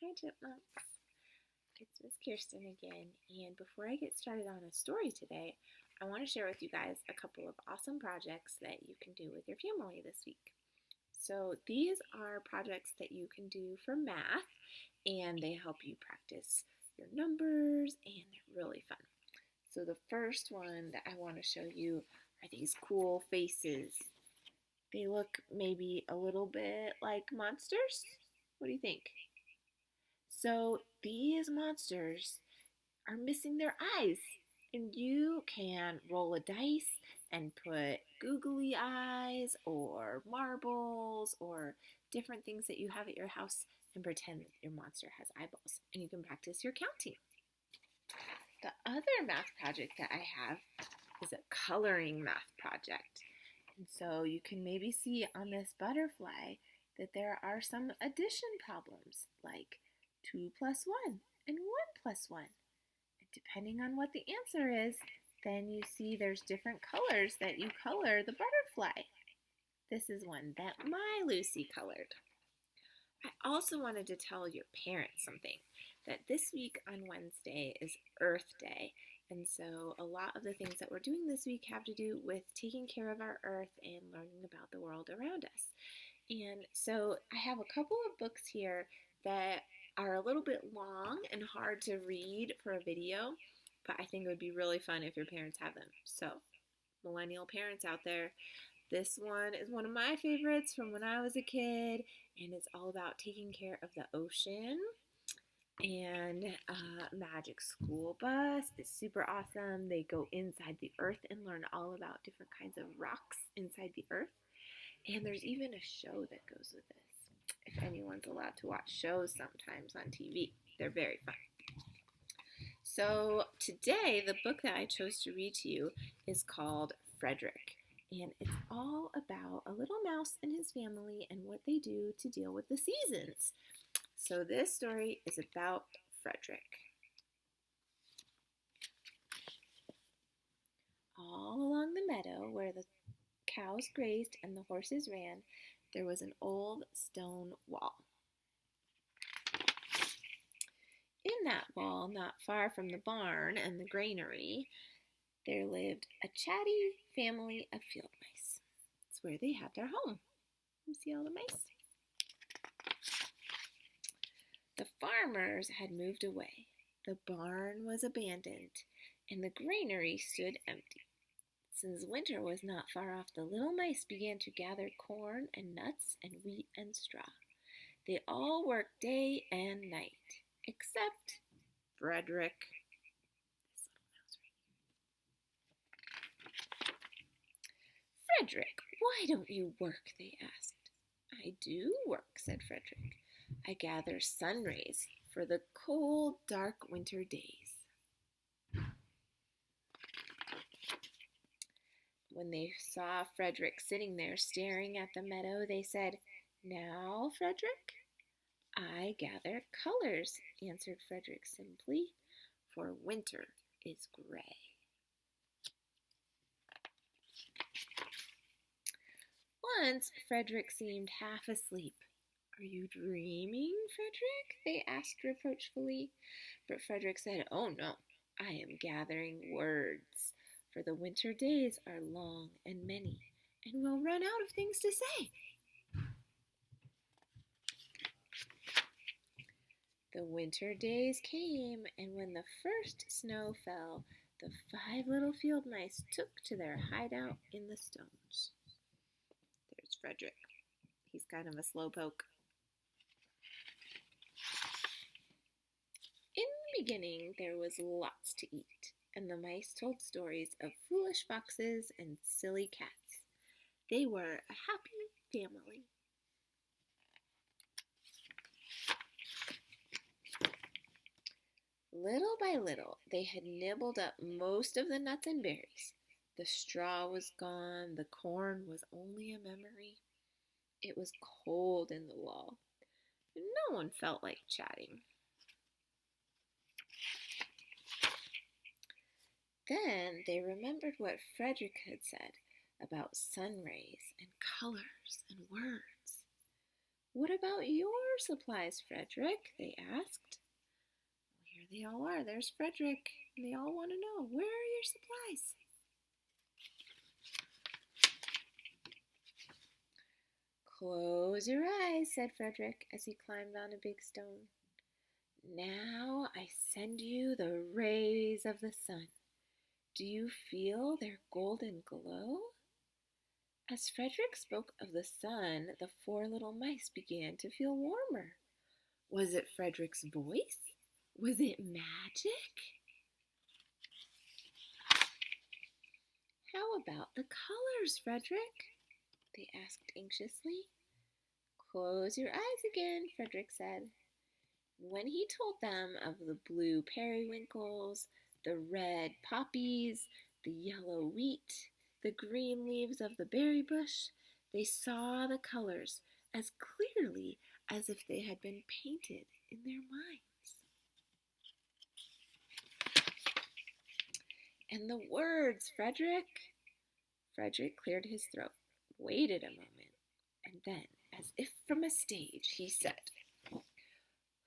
Hi, Chipmunks. It's Miss Kirsten again, and before I get started on a story today, I want to share with you guys a couple of awesome projects that you can do with your family this week. So, these are projects that you can do for math, and they help you practice your numbers, and they're really fun. So, the first one that I want to show you are these cool faces. They look maybe a little bit like monsters. What do you think? So these monsters are missing their eyes. And you can roll a dice and put googly eyes or marbles or different things that you have at your house and pretend that your monster has eyeballs. And you can practice your counting. The other math project that I have is a coloring math project. And so you can maybe see on this butterfly that there are some addition problems like 2 plus 1 and 1 plus 1. And depending on what the answer is, then you see there's different colors that you color the butterfly. This is one that my Lucy colored. I also wanted to tell your parents something, that this week on Wednesday is Earth Day. And so a lot of the things that we're doing this week have to do with taking care of our earth and learning about the world around us. And so I have a couple of books here that are a little bit long and hard to read for a video, but I think it would be really fun if your parents have them. So, millennial parents out there, this one is one of my favorites from when I was a kid, and it's all about taking care of the ocean. And Magic School Bus is super awesome. They go inside the earth and learn all about different kinds of rocks inside the earth. And there's even a show that goes with this, if anyone's allowed to watch shows sometimes on TV. They're very fun. So today, the book that I chose to read to you is called Frederick. And it's all about a little mouse and his family and what they do to deal with the seasons. So this story is about Frederick. All along the meadow where the cows grazed and the horses ran, there was an old stone wall. In that wall, not far from the barn and the granary, there lived a chatty family of field mice. It's where they had their home. You see all the mice? The farmers had moved away. The barn was abandoned, and the granary stood empty. Since winter was not far off, the little mice began to gather corn and nuts and wheat and straw. They all worked day and night, except Frederick. Frederick, why don't you work? They asked. I do work, said Frederick. I gather sun rays for the cold, dark winter days. When they saw Frederick sitting there staring at the meadow, they said, Now, Frederick? I gather colors, answered Frederick simply, for winter is gray. Once Frederick seemed half asleep. Are you dreaming, Frederick? They asked reproachfully. But Frederick said, Oh no, I am gathering words, for the winter days are long and many, and we'll run out of things to say. The winter days came, and when the first snow fell, the 5 little field mice took to their hideout in the stones. There's Frederick. He's kind of a slowpoke. In the beginning, there was lots to eat, and the mice told stories of foolish foxes and silly cats. They were a happy family. Little by little, they had nibbled up most of the nuts and berries. The straw was gone, the corn was only a memory. It was cold in the wall, and no one felt like chatting. Then they remembered what Frederick had said about sun rays and colors and words. What about your supplies, Frederick? They asked. Here they all are. There's Frederick. And they all want to know, where are your supplies? Close your eyes, said Frederick as he climbed on a big stone. Now I send you the rays of the sun. Do you feel their golden glow? As Frederick spoke of the sun, the four little mice began to feel warmer. Was it Frederick's voice? Was it magic? How about the colors, Frederick? They asked anxiously. Close your eyes again, Frederick said. When he told them of the blue periwinkles, the red poppies, the yellow wheat, the green leaves of the berry bush, they saw the colors as clearly as if they had been painted in their minds. And the words, Frederick. Frederick cleared his throat, waited a moment, and then, as if from a stage, he said,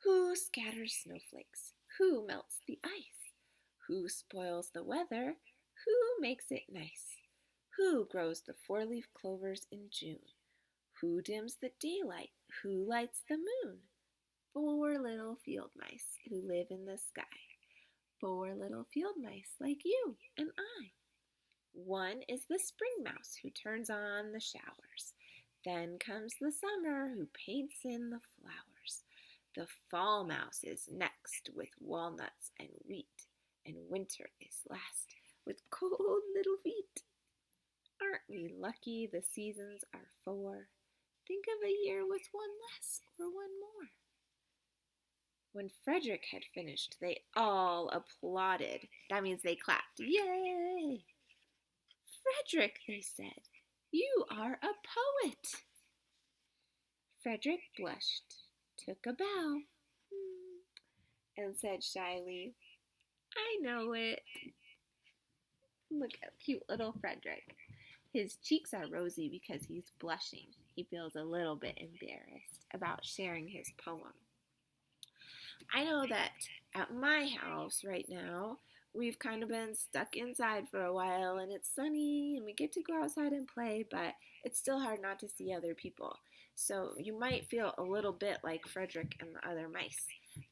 Who scatters snowflakes? Who melts the ice? Who spoils the weather? Who makes it nice? Who grows the four-leaf clovers in June? Who dims the daylight? Who lights the moon? Four little field mice who live in the sky. Four little field mice like you and I. One is the spring mouse who turns on the showers. Then comes the summer who paints in the flowers. The fall mouse is next with walnuts and wheat, and winter is last with cold little feet. Aren't we lucky the seasons are four? Think of a year with one less or one more. When Frederick had finished, they all applauded. That means they clapped. Yay! Frederick, they said, you are a poet. Frederick blushed, took a bow, and said shyly, I know it. Look at cute little Frederick. His cheeks are rosy because he's blushing. He feels a little bit embarrassed about sharing his poem. I know that at my house right now, we've kind of been stuck inside for a while and it's sunny and we get to go outside and play, but it's still hard not to see other people. So you might feel a little bit like Frederick and the other mice,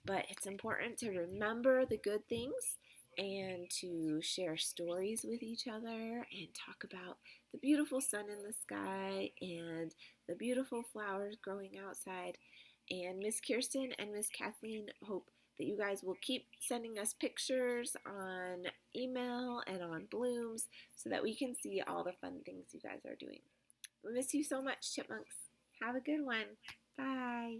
but it's important to remember the good things and to share stories with each other and talk about the beautiful sun in the sky and the beautiful flowers growing outside. And Miss Kirsten and Miss Kathleen hope that you guys will keep sending us pictures on email and on Blooms so that we can see all the fun things you guys are doing. We miss you so much, Chipmunks. Have a good one. Bye.